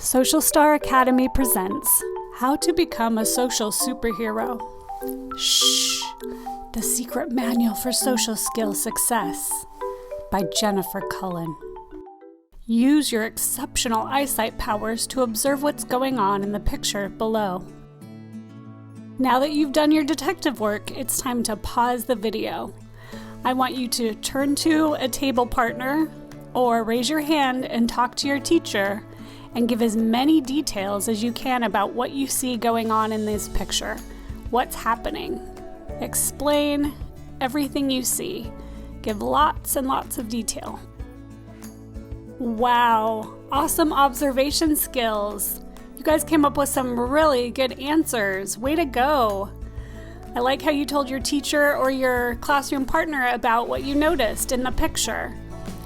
Social Star Academy presents How to Become a Social Superhero. Shh! The Secret Manual for Social Skill Success by Jennifer Cullen. Use your exceptional eyesight powers to observe what's going on in the picture below. Now that you've done your detective work, it's time to pause the video. I want you to turn to a table partner or raise your hand and talk to your teacher and give as many details as you can about what you see going on in this picture. What's happening? Explain everything you see. Give lots and lots of detail. Wow, awesome observation skills. You guys came up with some really good answers. Way to go. I like how you told your teacher or your classroom partner about what you noticed in the picture.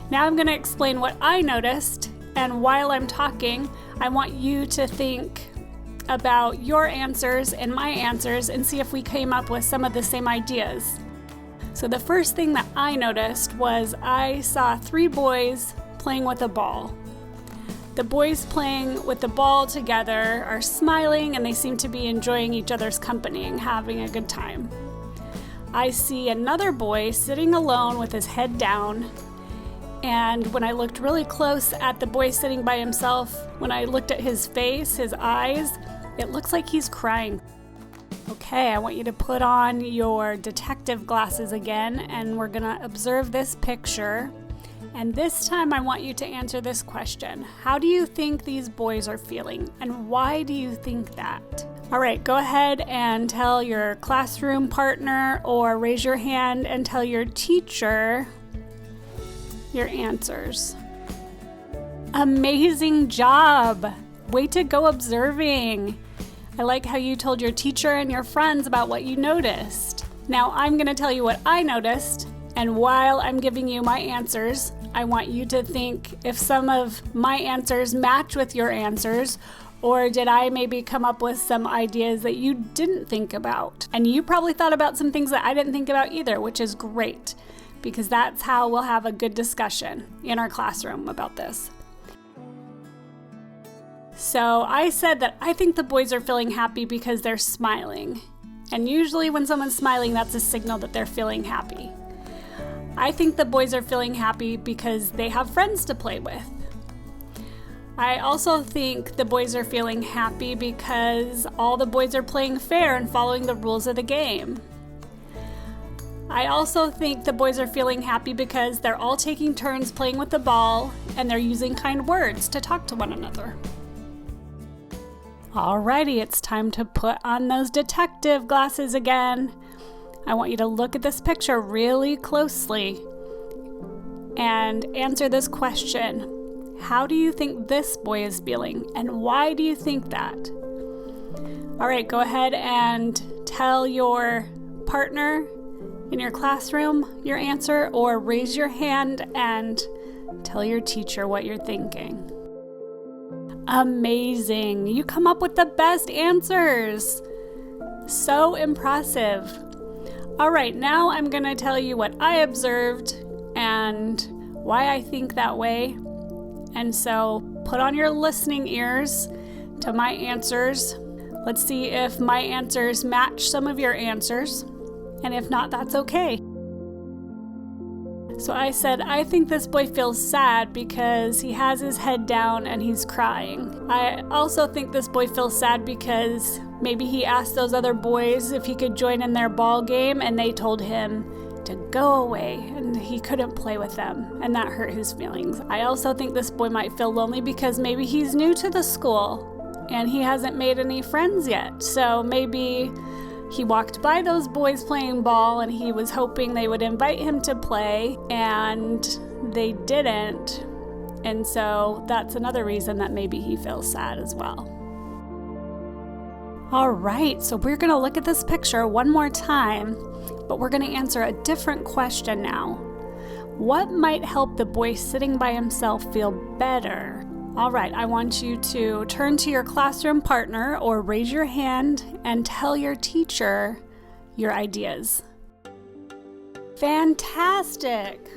Now I'm going to explain what I noticed, and while I'm talking, I want you to think about your answers and my answers and see if we came up with some of the same ideas. So the first thing that I noticed was I saw 3 boys playing with a ball. The boys playing with the ball together are smiling and they seem to be enjoying each other's company and having a good time. I see another boy sitting alone with his head down, and when I looked really close at the boy sitting by himself, when I looked at his face, his eyes, it looks like he's crying. Okay, I want you to put on your detective glasses again, and we're gonna observe this picture. And this time I want you to answer this question. How do you think these boys are feeling, and why do you think that? All right, go ahead and tell your classroom partner or raise your hand and tell your teacher your answers. Amazing job! Way to go observing. I like how you told your teacher and your friends about what you noticed. Now I'm going to tell you what I noticed, and while I'm giving you my answers, I want you to think if some of my answers match with your answers, or did I maybe come up with some ideas that you didn't think about? And you probably thought about some things that I didn't think about either, which is great, because that's how we'll have a good discussion in our classroom about this. So I said that I think the boys are feeling happy because they're smiling. And usually when someone's smiling, that's a signal that they're feeling happy. I think the boys are feeling happy because they have friends to play with. I also think the boys are feeling happy because all the boys are playing fair and following the rules of the game. I also think the boys are feeling happy because they're all taking turns playing with the ball and they're using kind words to talk to one another. Alrighty, it's time to put on those detective glasses again. I want you to look at this picture really closely and answer this question. How do you think this boy is feeling, and why do you think that? All right, go ahead and tell your partner in your classroom your answer, or raise your hand and tell your teacher what you're thinking. Amazing! You come up with the best answers! So impressive! All right, now I'm going to tell you what I observed and why I think that way. And so put on your listening ears to my answers. Let's see if my answers match some of your answers. And if not, that's okay. So I said, I think this boy feels sad because he has his head down and he's crying. I also think this boy feels sad because maybe he asked those other boys if he could join in their ball game and they told him to go away and he couldn't play with them, and that hurt his feelings. I also think this boy might feel lonely because maybe he's new to the school and he hasn't made any friends yet. So maybe he walked by those boys playing ball and he was hoping they would invite him to play, and they didn't. And so that's another reason that maybe he feels sad as well. All right, so we're going to look at this picture one more time, but we're going to answer a different question now. What might help the boy sitting by himself feel better? All right, I want you to turn to your classroom partner or raise your hand and tell your teacher your ideas. Fantastic!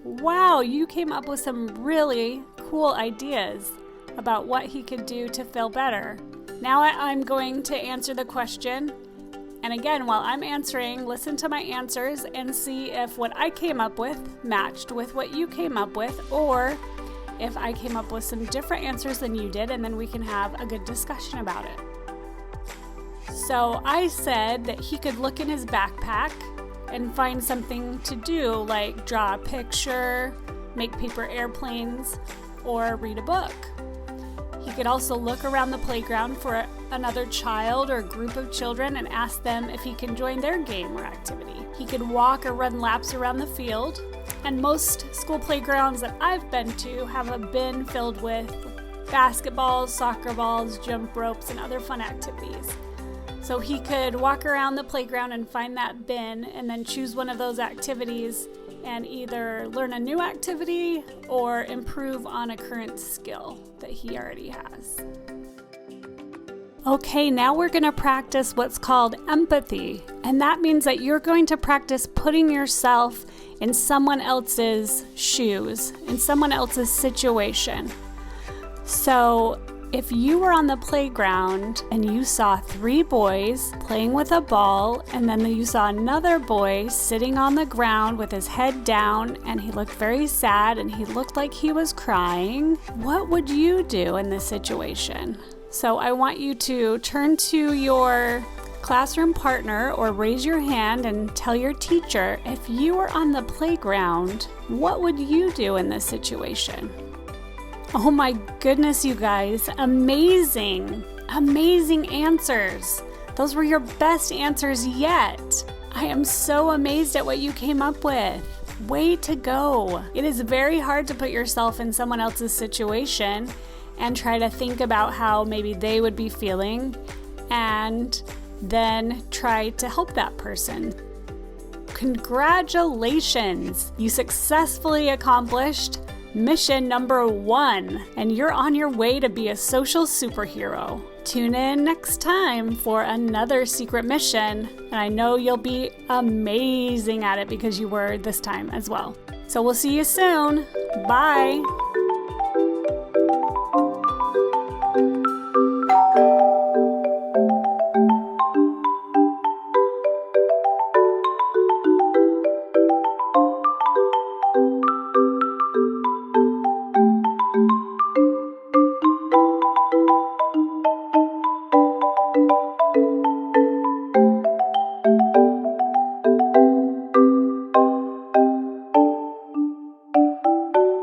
Wow, you came up with some really cool ideas. about what he could do to feel better. Now I'm going to answer the question. And again, while I'm answering, listen to my answers and see if what I came up with matched with what you came up with, or if I came up with some different answers than you did, and then we can have a good discussion about it. So I said that he could look in his backpack and find something to do, like draw a picture, make paper airplanes, or read a book. He could also look around the playground for another child or group of children and ask them if he can join their game or activity. He could walk or run laps around the field, and most school playgrounds that I've been to have a bin filled with basketballs, soccer balls, jump ropes, and other fun activities. So he could walk around the playground and find that bin and then choose one of those activities and either learn a new activity or improve on a current skill that he already has. Okay, now we're going to practice what's called empathy, and that means that you're going to practice putting yourself in someone else's shoes, in someone else's situation. So if you were on the playground and you saw 3 boys playing with a ball, and then you saw another boy sitting on the ground with his head down, and he looked very sad and he looked like he was crying, what would you do in this situation? So I want you to turn to your classroom partner or raise your hand and tell your teacher, if you were on the playground, what would you do in this situation? Oh my goodness, you guys, amazing answers. Those were your best answers yet. I am so amazed at what you came up with. Way to go. It is very hard to put yourself in someone else's situation and try to think about how maybe they would be feeling and then try to help that person. Congratulations! You successfully accomplished mission number 1, and you're on your way to be a social superhero. Tune in next time for another secret mission, and I know you'll be amazing at it because you were this time as well. So we'll see you soon. Bye!